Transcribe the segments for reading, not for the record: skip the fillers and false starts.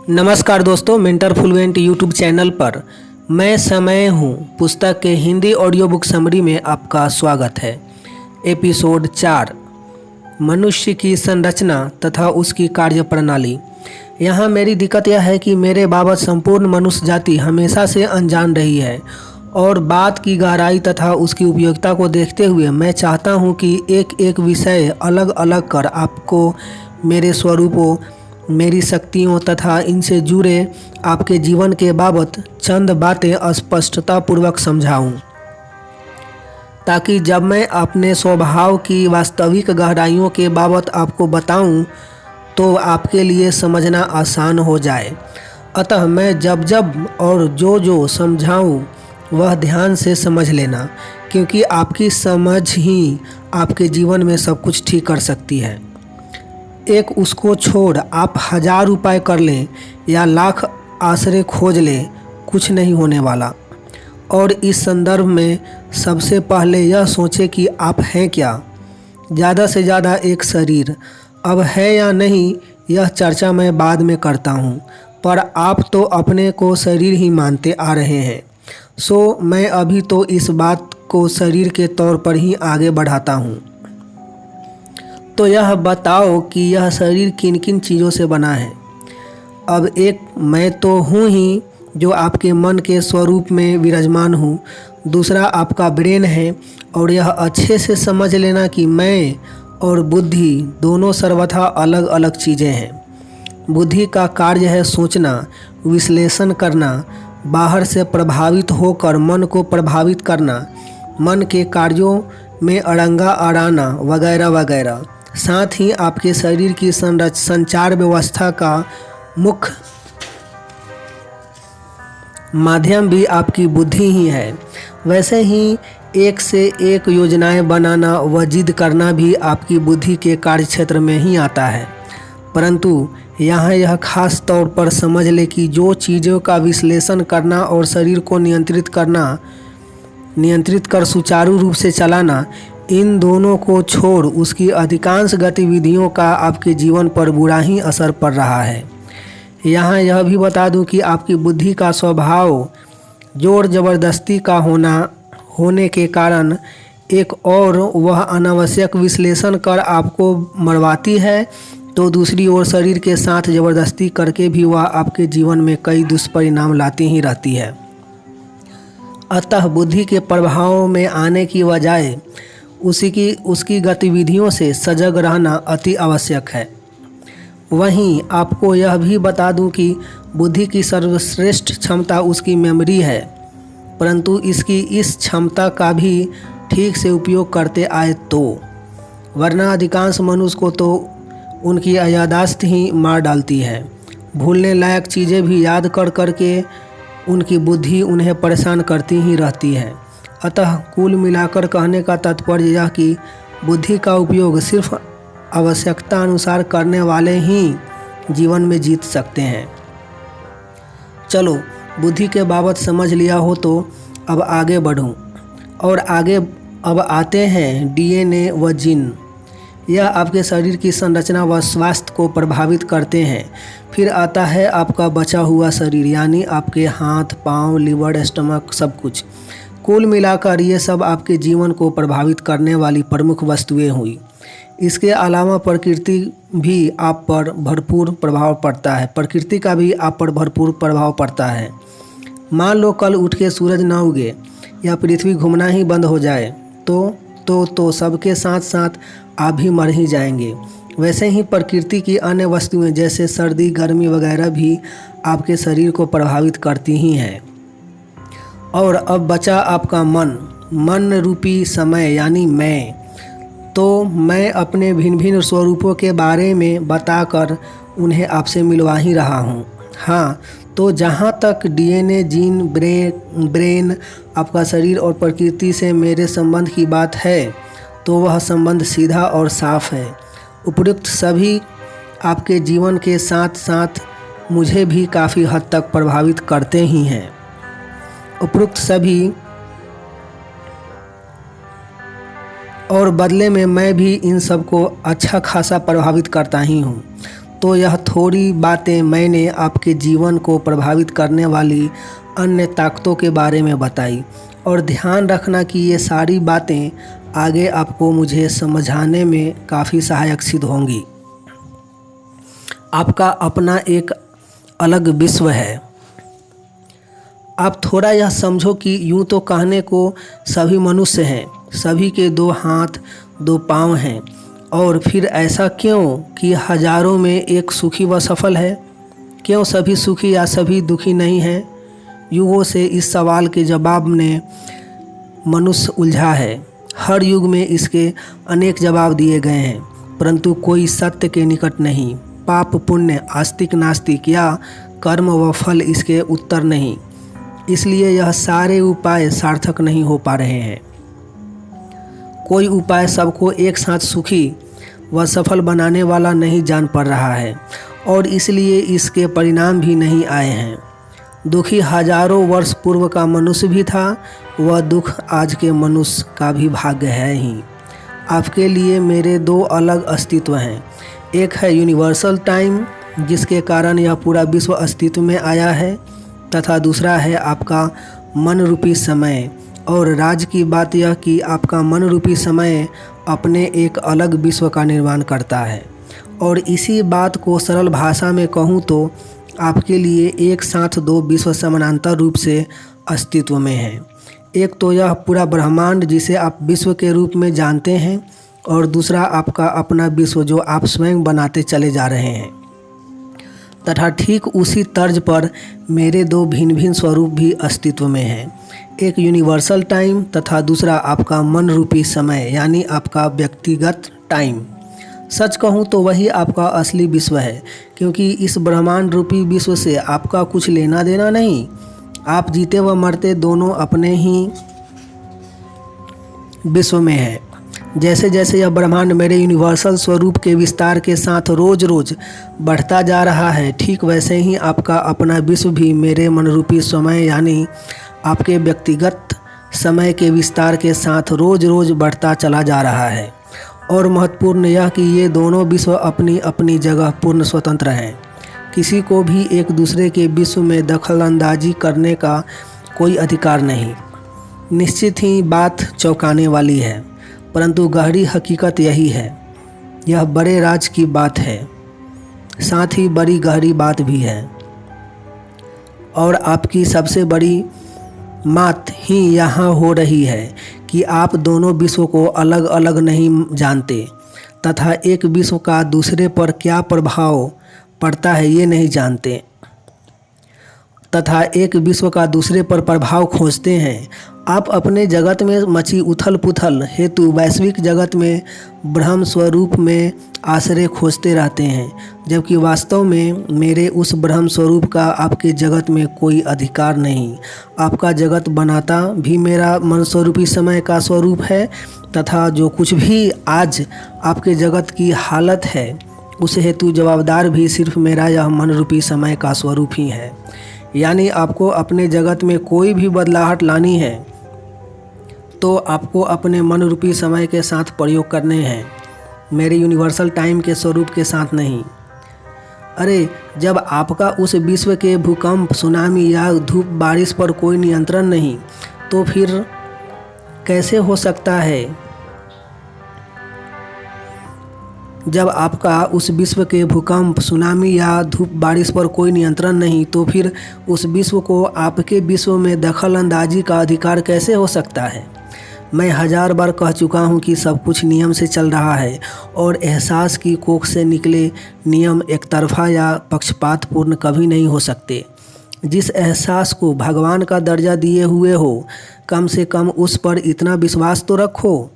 नमस्कार दोस्तों, mentor fluent YouTube channel पर मैं समय हूँ पुस्तक के हिंदी ऑडियो बुक समरी में आपका स्वागत है। एपिसोड 4 मनुष्य की संरचना तथा उसकी कार्य प्रणाली। यहाँ मेरी दिक्कत यह है कि मेरे बाबत संपूर्ण मनुष्य जाति हमेशा से अनजान रही है और बात की गहराई तथा उसकी उपयोगिता को देखते हुए मैं चाहता हूँ कि एक एक विषय अलग अलग कर आपको मेरे स्वरूपों, मेरी शक्तियों तथा इनसे जुड़े आपके जीवन के बाबत चंद बातें स्पष्टता पूर्वक समझाऊं, ताकि जब मैं अपने स्वभाव की वास्तविक गहराइयों के बाबत आपको बताऊं तो आपके लिए समझना आसान हो जाए। अतः मैं जब और जो समझाऊं वह ध्यान से समझ लेना, क्योंकि आपकी समझ ही आपके जीवन में सब कुछ ठीक कर सकती है। एक उसको छोड़ आप 1000 उपाय कर लें या लाख आश्रय खोज लें, कुछ नहीं होने वाला। और इस संदर्भ में सबसे पहले यह सोचें कि आप हैं क्या। ज़्यादा से ज़्यादा एक शरीर अब है या नहीं, यह चर्चा मैं बाद में करता हूँ, पर आप तो अपने को शरीर ही मानते आ रहे हैं। सो मैं अभी तो इस बात को शरीर के तौर पर ही आगे बढ़ाता हूँ। तो यह बताओ कि यह शरीर किन किन चीज़ों से बना है। अब एक मैं तो हूँ ही जो आपके मन के स्वरूप में विराजमान हूँ, दूसरा आपका ब्रेन है। और यह अच्छे से समझ लेना कि मैं और बुद्धि दोनों सर्वथा अलग अलग चीज़ें हैं। बुद्धि का कार्य है सोचना, विश्लेषण करना, बाहर से प्रभावित होकर मन को प्रभावित करना, मन के कार्यों में अड़ंगा अड़ाना वगैरह वगैरह। साथ ही आपके शरीर की संचार व्यवस्था का मुख्य माध्यम भी आपकी बुद्धि ही है। वैसे ही एक से एक योजनाएं बनाना व जिद करना भी आपकी बुद्धि के कार्यक्षेत्र में ही आता है। परंतु यहाँ यह खास तौर पर समझ ले कि जो चीज़ों का विश्लेषण करना और शरीर को नियंत्रित कर सुचारू रूप से चलाना, इन दोनों को छोड़ उसकी अधिकांश गतिविधियों का आपके जीवन पर बुरा ही असर पड़ रहा है। यहाँ यह भी बता दूं कि आपकी बुद्धि का स्वभाव जोर जबरदस्ती का होने के कारण एक और वह अनावश्यक विश्लेषण कर आपको मरवाती है, तो दूसरी ओर शरीर के साथ जबरदस्ती करके भी वह आपके जीवन में कई दुष्परिणाम लाती ही रहती है। अतः बुद्धि के प्रभाव में आने की बजाय उसकी गतिविधियों से सजग रहना अति आवश्यक है। वहीं आपको यह भी बता दूं कि बुद्धि की सर्वश्रेष्ठ क्षमता उसकी मेमोरी है, परंतु इसकी इस क्षमता का भी ठीक से उपयोग करते आए तो, वरना अधिकांश मनुष्य को तो उनकी याददाश्त ही मार डालती है। भूलने लायक चीज़ें भी याद करके उनकी बुद्धि उन्हें परेशान करती ही रहती है। अतः कुल मिलाकर कहने का तात्पर्य यह कि बुद्धि का उपयोग सिर्फ आवश्यकता अनुसार करने वाले ही जीवन में जीत सकते हैं। चलो, बुद्धि के बाबत समझ लिया हो तो अब आगे बढ़ूं और अब आते हैं डीएनए व जीन। यह आपके शरीर की संरचना व स्वास्थ्य को प्रभावित करते हैं। फिर आता है आपका बचा हुआ शरीर, यानी आपके हाथ, पाँव, लिवर, स्टमक, सब कुछ। कुल मिलाकर ये सब आपके जीवन को प्रभावित करने वाली प्रमुख वस्तुएं हुई। इसके अलावा प्रकृति का भी आप पर भरपूर प्रभाव पड़ता है। मान लो कल उठ के सूरज ना उगे या पृथ्वी घूमना ही बंद हो जाए तो सबके साथ साथ आप भी मर ही जाएंगे। वैसे ही प्रकृति की अन्य वस्तुएं जैसे सर्दी, गर्मी वगैरह भी आपके शरीर को प्रभावित करती ही हैं। और अब बचा आपका मन रूपी समय, यानी मैं। तो मैं अपने भिन्न भिन्न स्वरूपों के बारे में बताकर उन्हें आपसे मिलवा ही रहा हूँ। हाँ, तो जहाँ तक डीएनए, जीन, ब्रेन, आपका शरीर और प्रकृति से मेरे संबंध की बात है, तो वह संबंध सीधा और साफ है। उपयुक्त सभी आपके जीवन के साथ साथ मुझे भी काफ़ी हद तक प्रभावित करते ही हैं। उपयुक्त सभी और बदले में मैं भी इन सब को अच्छा खासा प्रभावित करता ही हूँ। तो यह थोड़ी बातें मैंने आपके जीवन को प्रभावित करने वाली अन्य ताकतों के बारे में बताई, और ध्यान रखना कि ये सारी बातें आगे आपको मुझे समझाने में काफ़ी सहायक सिद्ध होंगी। आपका अपना एक अलग विश्व है। आप थोड़ा यह समझो कि यूँ तो कहने को सभी मनुष्य हैं, सभी के 2 हाथ 2 पाँव हैं, और फिर ऐसा क्यों कि हजारों में एक सुखी व सफल है? क्यों सभी सुखी या सभी दुखी नहीं हैं? युगों से इस सवाल के जवाब ने मनुष्य उलझा है। हर युग में इसके अनेक जवाब दिए गए हैं, परंतु कोई सत्य के निकट नहीं। पाप पुण्य, आस्तिक नास्तिक या कर्म व फल इसके उत्तर नहीं। इसलिए यह सारे उपाय सार्थक नहीं हो पा रहे हैं। कोई उपाय सबको एक साथ सुखी व सफल बनाने वाला नहीं जान पड़ रहा है, और इसलिए इसके परिणाम भी नहीं आए हैं। दुखी हजारों वर्ष पूर्व का मनुष्य भी था, वह दुख आज के मनुष्य का भी भाग्य है ही। आपके लिए मेरे 2 अलग अस्तित्व हैं। एक है यूनिवर्सल टाइम, जिसके कारण यह पूरा विश्व अस्तित्व में आया है, तथा दूसरा है आपका मन रूपी समय। और राज की बात यह कि आपका मन रूपी समय अपने एक अलग विश्व का निर्माण करता है। और इसी बात को सरल भाषा में कहूँ तो आपके लिए एक साथ 2 विश्व समानांतर रूप से अस्तित्व में हैं। एक तो यह पूरा ब्रह्मांड जिसे आप विश्व के रूप में जानते हैं, और दूसरा आपका अपना विश्व जो आप स्वयं बनाते चले जा रहे हैं। तथा ठीक उसी तर्ज पर मेरे 2 भिन्न भिन्न स्वरूप भी अस्तित्व में हैं। एक यूनिवर्सल टाइम तथा दूसरा आपका मन रूपी समय, यानी आपका व्यक्तिगत टाइम। सच कहूँ तो वही आपका असली विश्व है, क्योंकि इस ब्रह्मांड रूपी विश्व से आपका कुछ लेना देना नहीं। आप जीते व मरते दोनों अपने ही विश्व में हैं। जैसे जैसे यह ब्रह्मांड मेरे यूनिवर्सल स्वरूप के विस्तार के साथ रोज रोज बढ़ता जा रहा है, ठीक वैसे ही आपका अपना विश्व भी मेरे मनरूपी समय यानी आपके व्यक्तिगत समय के विस्तार के साथ रोज रोज बढ़ता चला जा रहा है। और महत्वपूर्ण यह कि ये दोनों विश्व अपनी अपनी जगह पूर्ण स्वतंत्र हैं। किसी को भी एक दूसरे के विश्व में दखलंदाजी करने का कोई अधिकार नहीं। निश्चित ही बात चौंकाने वाली है, परंतु गहरी हकीकत यही है। यह बड़े राज की बात है, साथ ही बड़ी गहरी बात भी है। और आपकी सबसे बड़ी बात ही यहाँ हो रही है कि आप दोनों विश्व को अलग अलग नहीं जानते, तथा एक विश्व का दूसरे पर क्या प्रभाव पड़ता है ये नहीं जानते, तथा एक विश्व का दूसरे पर प्रभाव खोजते हैं। आप अपने जगत में मची उथल पुथल हेतु वैश्विक जगत में ब्रह्म स्वरूप में आश्रय खोजते रहते हैं, जबकि वास्तव में मेरे उस ब्रह्म स्वरूप का आपके जगत में कोई अधिकार नहीं। आपका जगत बनाता भी मेरा मन स्वरूपी समय का स्वरूप है, तथा जो कुछ भी आज आपके जगत की हालत है उस हेतु जवाबदार भी सिर्फ मेरा यह मन रूपी समय का स्वरूप ही है। यानी आपको अपने जगत में कोई भी बदलाहट लानी है तो आपको अपने मन रूपी समय के साथ प्रयोग करने हैं, मेरे यूनिवर्सल टाइम के स्वरूप के साथ नहीं। अरे, जब आपका उस विश्व के भूकंप, सुनामी या धूप बारिश पर कोई नियंत्रण नहीं, तो फिर कैसे हो सकता है? जब आपका उस विश्व के भूकंप, सुनामी या धूप बारिश पर कोई नियंत्रण नहीं, तो फिर उस विश्व को आपके विश्व में दखल अंदाजी का अधिकार कैसे हो सकता है? मैं 1000 बार कह चुका हूँ कि सब कुछ नियम से चल रहा है, और एहसास की कोख से निकले नियम एक तरफा या पक्षपातपूर्ण कभी नहीं हो सकते। जिस एहसास को भगवान का दर्जा दिए हुए हो, कम से कम उस पर इतना विश्वास तो रखो।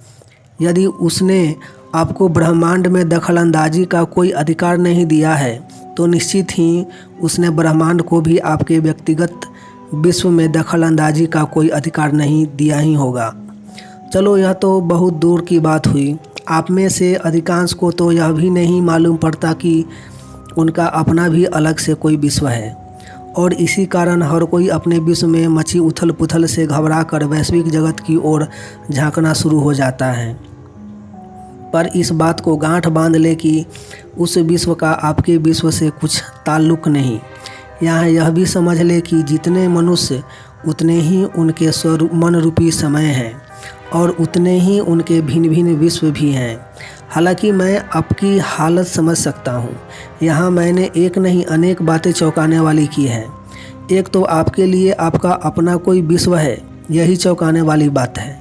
यदि उसने आपको ब्रह्मांड में दखलंदाजी का कोई अधिकार नहीं दिया है, तो निश्चित ही उसने ब्रह्मांड को भी आपके व्यक्तिगत विश्व में दखलंदाजी का कोई अधिकार नहीं दिया ही होगा। चलो, यह तो बहुत दूर की बात हुई। आप में से अधिकांश को तो यह भी नहीं मालूम पड़ता कि उनका अपना भी अलग से कोई विश्व है, और इसी कारण हर कोई अपने विश्व में मची उथल पुथल से घबरा कर वैश्विक जगत की ओर झांकना शुरू हो जाता है। पर इस बात को गांठ बांध ले कि उस विश्व का आपके विश्व से कुछ ताल्लुक नहीं। यहाँ यह भी समझ ले कि जितने मनुष्य उतने ही उनके मन रूपी समय हैं और उतने ही उनके भिन्न भिन्न विश्व भी हैं। हालांकि मैं आपकी हालत समझ सकता हूँ। यहाँ मैंने एक नहीं अनेक बातें चौंकाने वाली की है। एक तो आपके लिए आपका अपना कोई विश्व है, यही चौंकाने वाली बात है।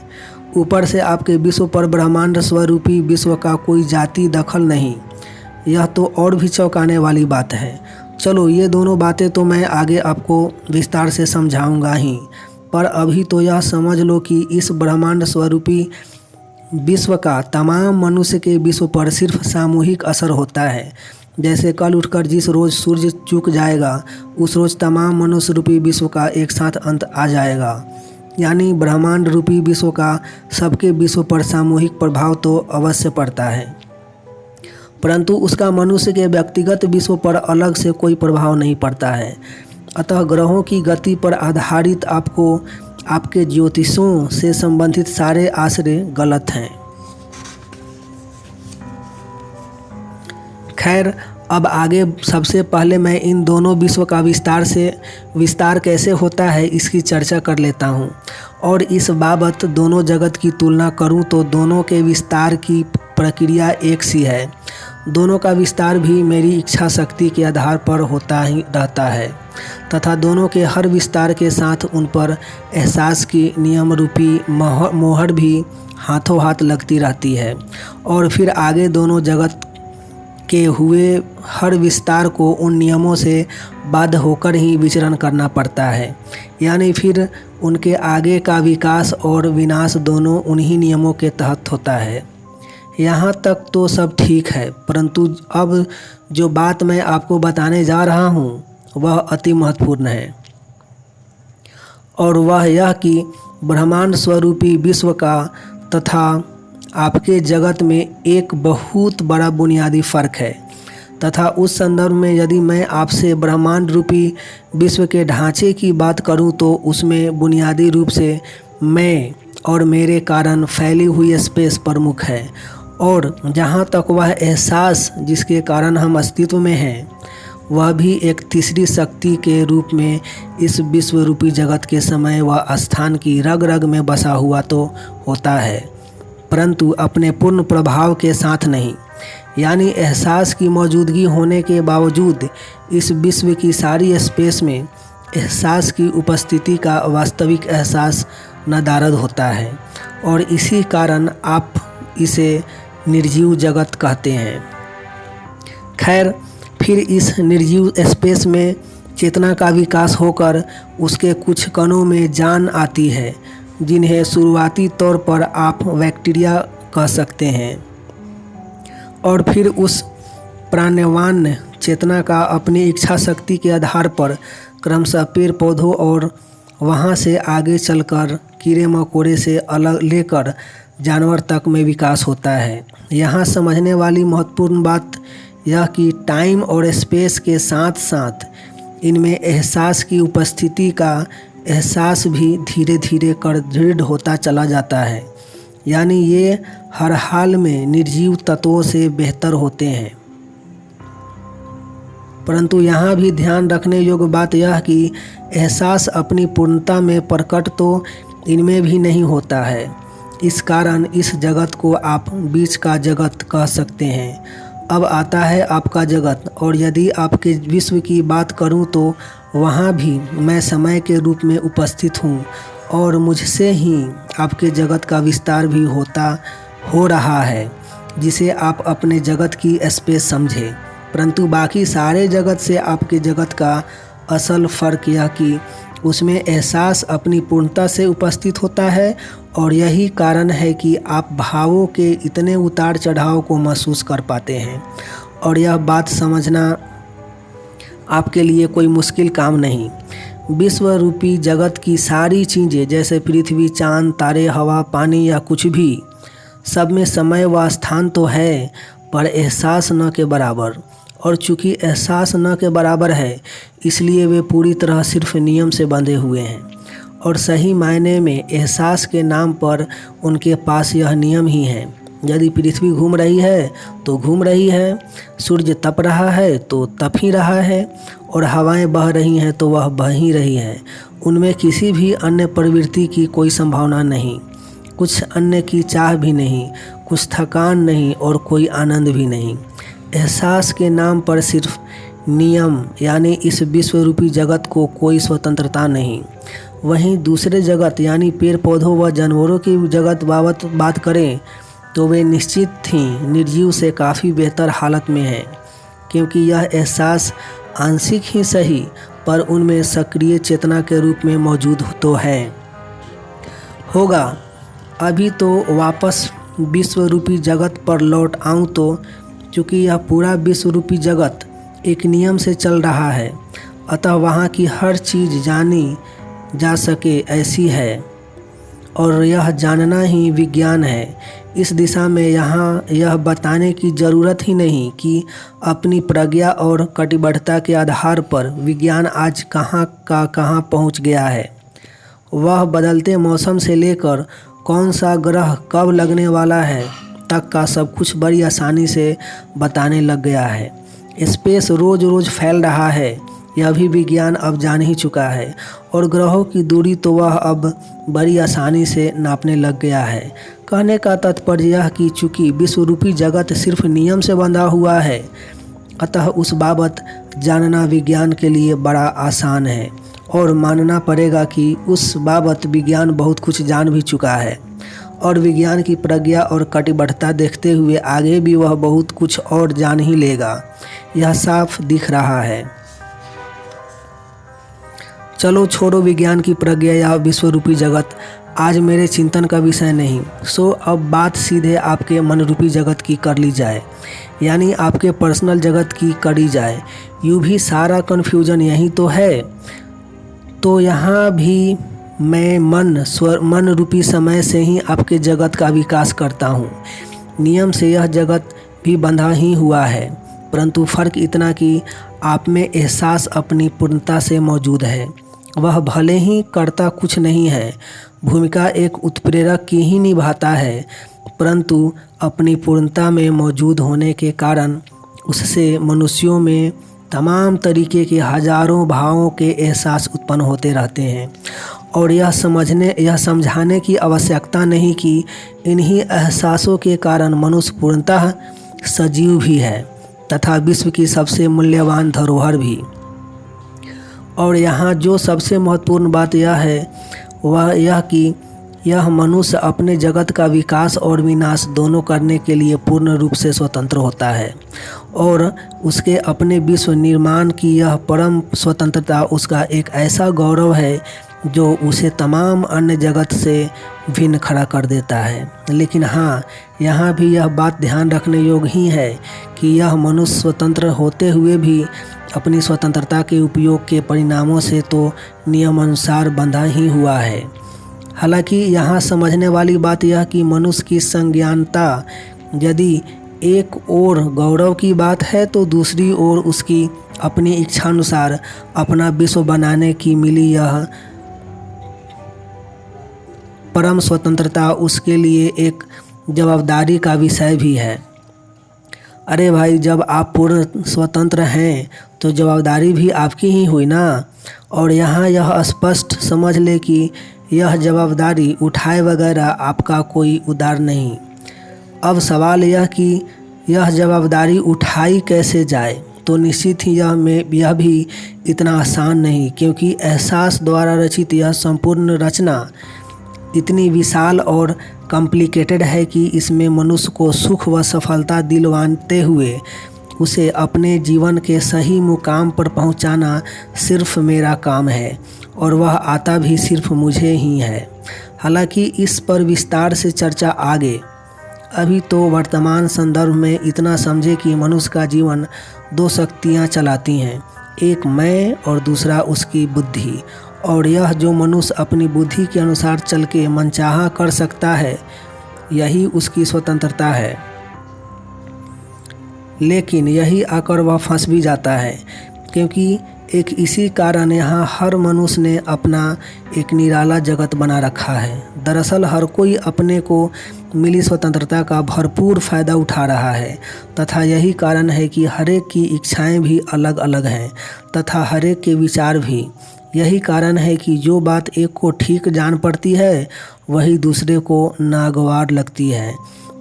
ऊपर से आपके विश्व पर ब्रह्मांड स्वरूपी विश्व का कोई जाति दखल नहीं, यह तो और भी चौंकाने वाली बात है। चलो ये दोनों बातें तो मैं आगे आपको विस्तार से समझाऊंगा ही, पर अभी तो यह समझ लो कि इस ब्रह्मांड स्वरूपी विश्व का तमाम मनुष्य के विश्व पर सिर्फ सामूहिक असर होता है। जैसे कल उठकर जिस रोज़ सूर्य चूक जाएगा, उस रोज़ तमाम मनुष्य रूपी विश्व का एक साथ अंत आ जाएगा। यानी ब्रह्मांड रूपी विश्व का सबके विश्व पर सामूहिक प्रभाव तो अवश्य पड़ता है, परंतु उसका मनुष्य के व्यक्तिगत विश्व पर अलग से कोई प्रभाव नहीं पड़ता है। अतः ग्रहों की गति पर आधारित आपको आपके ज्योतिषों से संबंधित सारे आश्रय गलत हैं। खैर, अब आगे सबसे पहले मैं इन दोनों विश्व का विस्तार कैसे होता है इसकी चर्चा कर लेता हूँ, और इस बाबत दोनों जगत की तुलना करूँ तो दोनों के विस्तार की प्रक्रिया एक सी है। दोनों का विस्तार भी मेरी इच्छा शक्ति के आधार पर होता ही रहता है, तथा दोनों के हर विस्तार के साथ उन पर एहसास की नियम रूपी मोहर भी हाथों हाथ लगती रहती है। और फिर आगे दोनों जगत के हुए हर विस्तार को उन नियमों से बाध्य होकर ही विचरण करना पड़ता है। यानी फिर उनके आगे का विकास और विनाश दोनों उन्हीं नियमों के तहत होता है। यहाँ तक तो सब ठीक है, परंतु अब जो बात मैं आपको बताने जा रहा हूँ वह अति महत्वपूर्ण है, और वह यह कि ब्रह्मांड स्वरूपी विश्व का तथा आपके जगत में एक बहुत बड़ा बुनियादी फ़र्क है। तथा उस संदर्भ में यदि मैं आपसे ब्रह्मांड रूपी विश्व के ढांचे की बात करूं तो उसमें बुनियादी रूप से मैं और मेरे कारण फैली हुई स्पेस प्रमुख है, और जहां तक वह एहसास जिसके कारण हम अस्तित्व में हैं वह भी एक तीसरी शक्ति के रूप में इस विश्व रूपी जगत के समय व स्थान की रग रग में बसा हुआ तो होता है, परंतु अपने पूर्ण प्रभाव के साथ नहीं। यानी एहसास की मौजूदगी होने के बावजूद इस विश्व की सारी स्पेस में एहसास की उपस्थिति का वास्तविक एहसास नदारद होता है, और इसी कारण आप इसे निर्जीव जगत कहते हैं। खैर, फिर इस निर्जीव स्पेस में चेतना का विकास होकर उसके कुछ कणों में जान आती है, जिन्हें शुरुआती तौर पर आप बैक्टीरिया कह सकते हैं, और फिर उस प्राणवान चेतना का अपनी इच्छा शक्ति के आधार पर क्रमशः पेड़ पौधों और वहाँ से आगे चलकर कीड़े मकोड़े से अलग लेकर जानवर तक में विकास होता है। यहाँ समझने वाली महत्वपूर्ण बात यह कि टाइम और स्पेस के साथ साथ इनमें एहसास की उपस्थिति का एहसास भी धीरे धीरे कर दृढ़ होता चला जाता है। यानी ये हर हाल में निर्जीव तत्वों से बेहतर होते हैं। परंतु यहाँ भी ध्यान रखने योग्य बात यह कि एहसास अपनी पूर्णता में प्रकट तो इनमें भी नहीं होता है। इस कारण इस जगत को आप बीच का जगत कह सकते हैं। अब आता है आपका जगत, और यदि आपके विश्व की बात करूं तो वहां भी मैं समय के रूप में उपस्थित हूं, और मुझसे ही आपके जगत का विस्तार भी हो रहा है, जिसे आप अपने जगत की स्पेस समझें। परंतु बाकी सारे जगत से आपके जगत का असल फ़र्क यह कि उसमें एहसास अपनी पूर्णता से उपस्थित होता है, और यही कारण है कि आप भावों के इतने उतार चढ़ाव को महसूस कर पाते हैं। और यह बात समझना आपके लिए कोई मुश्किल काम नहीं। विश्व रूपी जगत की सारी चीज़ें जैसे पृथ्वी, चाँद, तारे, हवा, पानी या कुछ भी, सब में समय व स्थान तो है, पर एहसास न के बराबर। और चूँकि एहसास न के बराबर है, इसलिए वे पूरी तरह सिर्फ नियम से बंधे हुए हैं, और सही मायने में एहसास के नाम पर उनके पास यह नियम ही हैं। यदि पृथ्वी घूम रही है तो घूम रही है, सूर्य तप रहा है तो तप ही रहा है, और हवाएं बह रही हैं तो वह बह ही रही हैं। उनमें किसी भी अन्य प्रवृत्ति की कोई संभावना नहीं, कुछ अन्य की चाह भी नहीं, कुछ थकान नहीं और कोई आनंद भी नहीं। एहसास के नाम पर सिर्फ नियम, यानी इस विश्व रूपी जगत को कोई स्वतंत्रता नहीं। वहीं दूसरे जगत यानी पेड़ पौधों व जानवरों की जगत बाबत बात करें तो वे निश्चित ही निर्जीव से काफ़ी बेहतर हालत में हैं, क्योंकि यह एहसास आंशिक ही सही पर उनमें सक्रिय चेतना के रूप में मौजूद तो है होगा। अभी तो वापस विश्व रूपी जगत पर लौट आऊं तो चूँकि यह पूरा विश्व रूपी जगत एक नियम से चल रहा है, अतः वहाँ की हर चीज़ जानी जा सके ऐसी है, और यह जानना ही विज्ञान है। इस दिशा में यहाँ यह बताने की ज़रूरत ही नहीं कि अपनी प्रज्ञा और कटिबद्धता के आधार पर विज्ञान आज कहाँ का कहाँ पहुँच गया है। वह बदलते मौसम से लेकर कौन सा ग्रह कब लगने वाला है तक का सब कुछ बड़ी आसानी से बताने लग गया है। स्पेस रोज़ रोज़ फैल रहा है, यह भी विज्ञान अब जान ही चुका है, और ग्रहों की दूरी तो वह अब बड़ी आसानी से नापने लग गया है। कहने का तात्पर्य यह कि चूँकि विश्वरूपी जगत सिर्फ नियम से बंधा हुआ है, अतः उस बाबत जानना विज्ञान के लिए बड़ा आसान है, और मानना पड़ेगा कि उस बाबत विज्ञान बहुत कुछ जान भी चुका है, और विज्ञान की प्रज्ञा और कटिबद्धता देखते हुए आगे भी वह बहुत कुछ और जान ही लेगा, यह साफ दिख रहा है। चलो छोड़ो विज्ञान की प्रज्ञा या विश्वरूपी जगत, आज मेरे चिंतन का विषय नहीं। सो अब बात सीधे आपके मन रूपी जगत की कर ली जाए, यानी आपके पर्सनल जगत की करी जाए। यूँ भी सारा कन्फ्यूजन यही तो है। तो यहाँ भी मैं मन रूपी समय से ही आपके जगत का विकास करता हूँ। नियम से यह जगत भी बंधा ही हुआ है, परंतु फ़र्क इतना कि आप में एहसास अपनी पूर्णता से मौजूद है। वह भले ही करता कुछ नहीं है, भूमिका एक उत्प्रेरक की ही निभाता है, परंतु अपनी पूर्णता में मौजूद होने के कारण उससे मनुष्यों में तमाम तरीके के हजारों भावों के एहसास उत्पन्न होते रहते हैं। और यह समझाने की आवश्यकता नहीं कि इन्हीं एहसासों के कारण मनुष्य पूर्णतः सजीव भी है तथा विश्व की सबसे मूल्यवान धरोहर भी। और यहाँ जो सबसे महत्वपूर्ण बात यह है वह यह कि यह मनुष्य अपने जगत का विकास और विनाश दोनों करने के लिए पूर्ण रूप से स्वतंत्र होता है, और उसके अपने विश्व निर्माण की यह परम स्वतंत्रता उसका एक ऐसा गौरव है जो उसे तमाम अन्य जगत से भिन्न खड़ा कर देता है। लेकिन हाँ, यहाँ भी यह बात ध्यान रखने योग्य ही है कि यह मनुष्य स्वतंत्र होते हुए भी अपनी स्वतंत्रता के उपयोग के परिणामों से तो नियम अनुसार बंधा ही हुआ है। हालांकि यहाँ समझने वाली बात यह कि मनुष्य की संज्ञानता यदि एक ओर गौरव की बात है तो दूसरी ओर उसकी अपनी इच्छानुसार अपना विश्व बनाने की मिली यह परम स्वतंत्रता उसके लिए एक जवाबदारी का विषय भी है। अरे भाई, जब आप पूर्ण स्वतंत्र हैं तो जवाबदारी भी आपकी ही हुई ना। और यहाँ यह स्पष्ट समझ ले कि यह जवाबदारी उठाए वगैरह आपका कोई उद्धार नहीं। अब सवाल यह कि यह जवाबदारी उठाई कैसे जाए, तो निश्चित ही यह भी इतना आसान नहीं, क्योंकि एहसास द्वारा रचित यह संपूर्ण रचना इतनी विशाल और कॉम्प्लिकेटेड है कि इसमें मनुष्य को सुख व सफलता दिलवाते हुए उसे अपने जीवन के सही मुकाम पर पहुंचाना सिर्फ मेरा काम है, और वह आता भी सिर्फ मुझे ही है। हालांकि इस पर विस्तार से चर्चा आगे। अभी तो वर्तमान संदर्भ में इतना समझे कि मनुष्य का जीवन दो शक्तियाँ चलाती हैं, एक मैं और दूसरा उसकी बुद्धि। और यह जो मनुष्य अपनी बुद्धि के अनुसार चल के मनचाहा कर सकता है, यही उसकी स्वतंत्रता है। लेकिन यही आकर वह फंस भी जाता है, क्योंकि एक इसी कारण यहाँ हर मनुष्य ने अपना एक निराला जगत बना रखा है। दरअसल हर कोई अपने को मिली स्वतंत्रता का भरपूर फ़ायदा उठा रहा है तथा यही कारण है कि हर एक की इच्छाएं भी अलग अलग हैं तथा हर एक के विचार भी। यही कारण है कि जो बात एक को ठीक जान पड़ती है वही दूसरे को नागवार लगती है।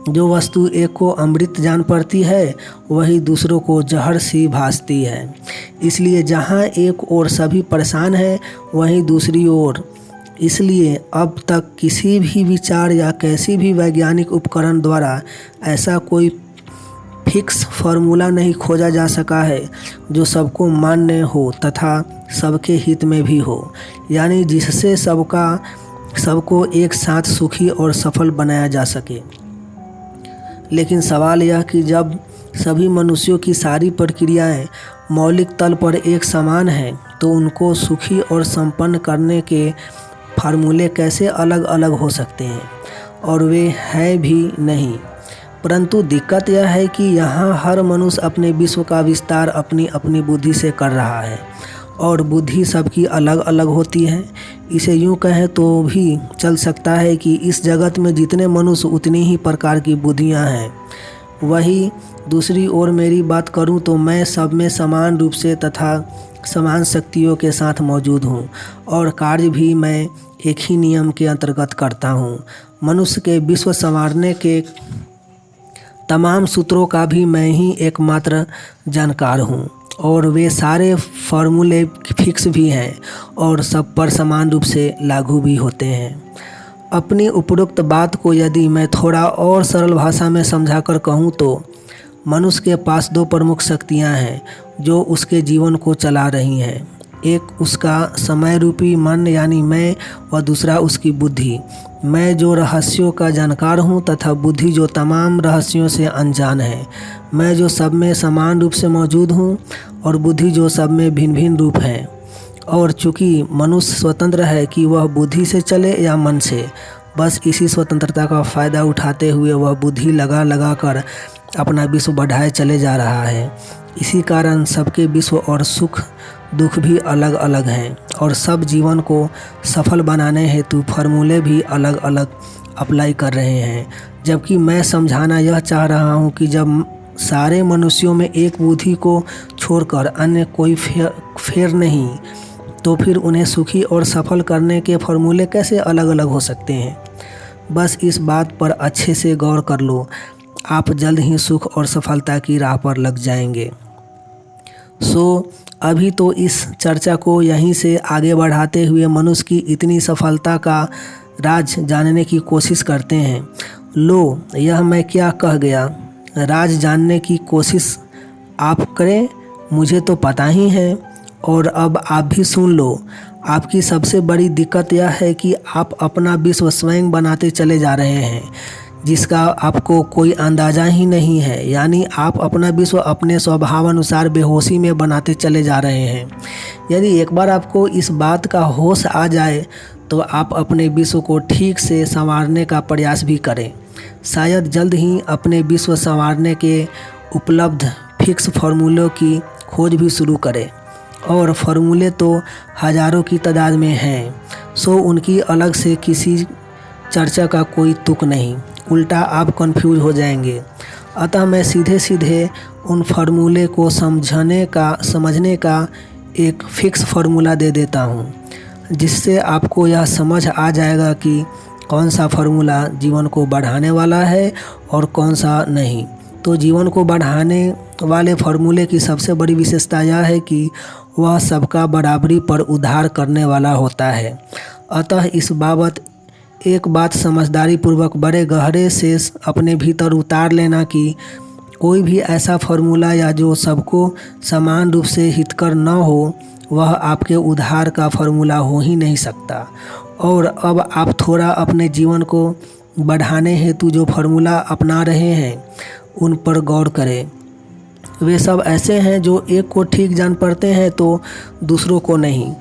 जो वस्तु एक को अमृत जान पड़ती है वही दूसरों को जहर सी भासती है। इसलिए जहाँ एक ओर सभी परेशान हैं वहीं दूसरी ओर। इसलिए अब तक किसी भी विचार या कैसी भी वैज्ञानिक उपकरण द्वारा ऐसा कोई फिक्स फार्मूला नहीं खोजा जा सका है जो सबको मान्य हो तथा सबके हित में भी हो, यानी जिससे सबको एक साथ सुखी और सफल बनाया जा सके। लेकिन सवाल यह कि जब सभी मनुष्यों की सारी प्रक्रियाएं मौलिक तल पर एक समान हैं तो उनको सुखी और संपन्न करने के फार्मूले कैसे अलग अलग हो सकते हैं, और वे हैं भी नहीं। परंतु दिक्कत यह है कि यहाँ हर मनुष्य अपने विश्व का विस्तार अपनी अपनी बुद्धि से कर रहा है और बुद्धि सबकी अलग अलग होती है। इसे यूँ कहें तो भी चल सकता है कि इस जगत में जितने मनुष्य उतनी ही प्रकार की बुद्धियाँ हैं। वही दूसरी ओर मेरी बात करूँ तो मैं सब में समान रूप से तथा समान शक्तियों के साथ मौजूद हूँ और कार्य भी मैं एक ही नियम के अंतर्गत करता हूँ। मनुष्य के विश्व संवारने के तमाम सूत्रों का भी मैं ही एकमात्र जानकार हूँ और वे सारे फार्मूले फिक्स भी हैं और सब पर समान रूप से लागू भी होते हैं। अपनी उपरोक्त बात को यदि मैं थोड़ा और सरल भाषा में समझाकर कहूँ तो मनुष्य के पास दो प्रमुख शक्तियाँ हैं जो उसके जीवन को चला रही हैं। एक उसका समय रूपी मन यानी मैं और दूसरा उसकी बुद्धि। मैं जो रहस्यों का जानकार हूँ तथा बुद्धि जो तमाम रहस्यों से अनजान है। मैं जो सब में समान रूप से मौजूद हूँ और बुद्धि जो सब में भिन्न भिन्न रूप है। और चूँकि मनुष्य स्वतंत्र है कि वह बुद्धि से चले या मन से, बस इसी स्वतंत्रता का फ़ायदा उठाते हुए वह बुद्धि लगा कर अपना विश्व बढ़ाए चले जा रहा है। इसी कारण सबके विश्व और सुख दुख भी अलग अलग हैं और सब जीवन को सफल बनाने हेतु फार्मूले भी अलग अलग अप्लाई कर रहे हैं। जबकि मैं समझाना यह चाह रहा हूँ कि जब सारे मनुष्यों में एक बुद्धि को छोड़कर अन्य कोई फेर नहीं, तो फिर उन्हें सुखी और सफल करने के फार्मूले कैसे अलग अलग हो सकते हैं। बस इस बात पर अच्छे से गौर कर लो, आप जल्द ही सुख और सफलता की राह पर लग जाएंगे। अभी तो इस चर्चा को यहीं से आगे बढ़ाते हुए मनुष्य की इतनी सफलता का राज जानने की कोशिश करते हैं। लो, यह मैं क्या कह गया, राज जानने की कोशिश आप करें, मुझे तो पता ही है। और अब आप भी सुन लो, आपकी सबसे बड़ी दिक्कत यह है कि आप अपना विश्व स्वयं बनाते चले जा रहे हैं जिसका आपको कोई अंदाज़ा ही नहीं है। यानी आप अपना विश्व अपने स्वभाव अनुसार बेहोशी में बनाते चले जा रहे हैं। यदि एक बार आपको इस बात का होश आ जाए तो आप अपने विश्व को ठीक से संवारने का प्रयास भी करें। शायद जल्द ही अपने विश्व संवारने के उपलब्ध फिक्स फार्मूलों की खोज भी शुरू करें। और फार्मूले तो हज़ारों की तादाद में हैं, उनकी अलग से किसी चर्चा का कोई तुक नहीं, उल्टा आप कंफ्यूज हो जाएंगे। अतः मैं सीधे उन फार्मूले को समझने का एक फिक्स फार्मूला दे देता हूँ, जिससे आपको यह समझ आ जाएगा कि कौन सा फार्मूला जीवन को बढ़ाने वाला है और कौन सा नहीं। तो जीवन को बढ़ाने वाले फार्मूले की सबसे बड़ी विशेषता यह है कि वह सबका बराबरी पर उद्धार करने वाला होता है। अतः इस बाबत एक बात समझदारी पूर्वक बड़े गहरे से अपने भीतर उतार लेना कि कोई भी ऐसा फार्मूला या जो सबको समान रूप से हितकर न हो वह आपके उद्धार का फार्मूला हो ही नहीं सकता। और अब आप थोड़ा अपने जीवन को बढ़ाने हेतु जो फार्मूला अपना रहे हैं उन पर गौर करें। वे सब ऐसे हैं जो एक को ठीक जान पड़ते हैं तो दूसरों को नहीं,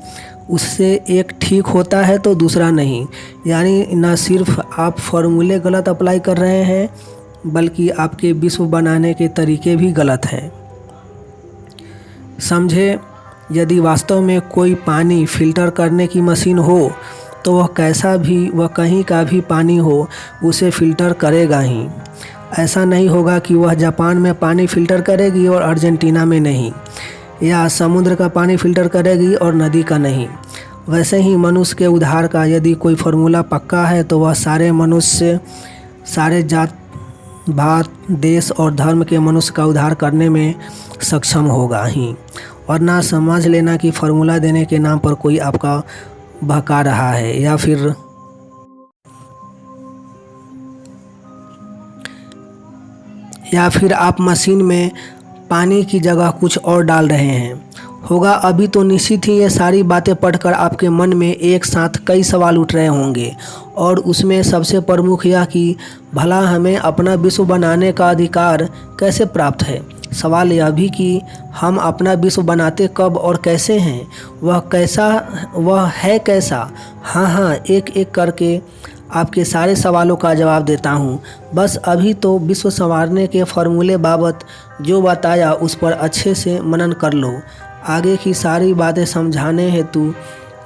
उससे एक ठीक होता है तो दूसरा नहीं। यानी न सिर्फ आप फार्मूले गलत अप्लाई कर रहे हैं बल्कि आपके विश्व बनाने के तरीके भी गलत हैं। समझे, यदि वास्तव में कोई पानी फ़िल्टर करने की मशीन हो तो वह कहीं का भी पानी हो उसे फ़िल्टर करेगा ही। ऐसा नहीं होगा कि वह जापान में पानी फ़िल्टर करेगी और अर्जेंटीना में नहीं, या समुद्र का पानी फ़िल्टर करेगी और नदी का नहीं। वैसे ही मनुष्य के उद्धार का यदि कोई फार्मूला पक्का है तो वह सारे मनुष्य, सारे जात भात, देश और धर्म के मनुष्य का उद्धार करने में सक्षम होगा ही। और ना समझ लेना कि फार्मूला देने के नाम पर कोई आपका बहका रहा है या फिर आप मशीन में पानी की जगह कुछ और डाल रहे हैं होगा। अभी तो निश्चित ही ये सारी बातें पढ़कर आपके मन में एक साथ कई सवाल उठ रहे होंगे, और उसमें सबसे प्रमुख यह कि भला हमें अपना विश्व बनाने का अधिकार कैसे प्राप्त है। सवाल यह भी कि हम अपना विश्व बनाते कब और कैसे हैं, वह है कैसा। हाँ, एक एक करके आपके सारे सवालों का जवाब देता हूँ। बस अभी तो विश्व संवारने के फार्मूले बाबत जो बताया उस पर अच्छे से मनन कर लो। आगे की सारी बातें समझाने हेतु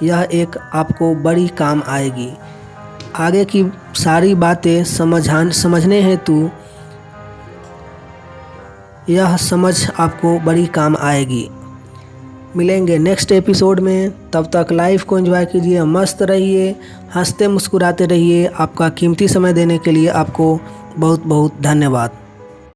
यह एक आपको बड़ी काम आएगी। आगे की सारी बातें समझने हेतु यह समझ आपको बड़ी काम आएगी। मिलेंगे नेक्स्ट एपिसोड में, तब तक लाइफ को एंजॉय कीजिए, मस्त रहिए, हंसते मुस्कुराते रहिए। आपका कीमती समय देने के लिए आपको बहुत बहुत धन्यवाद।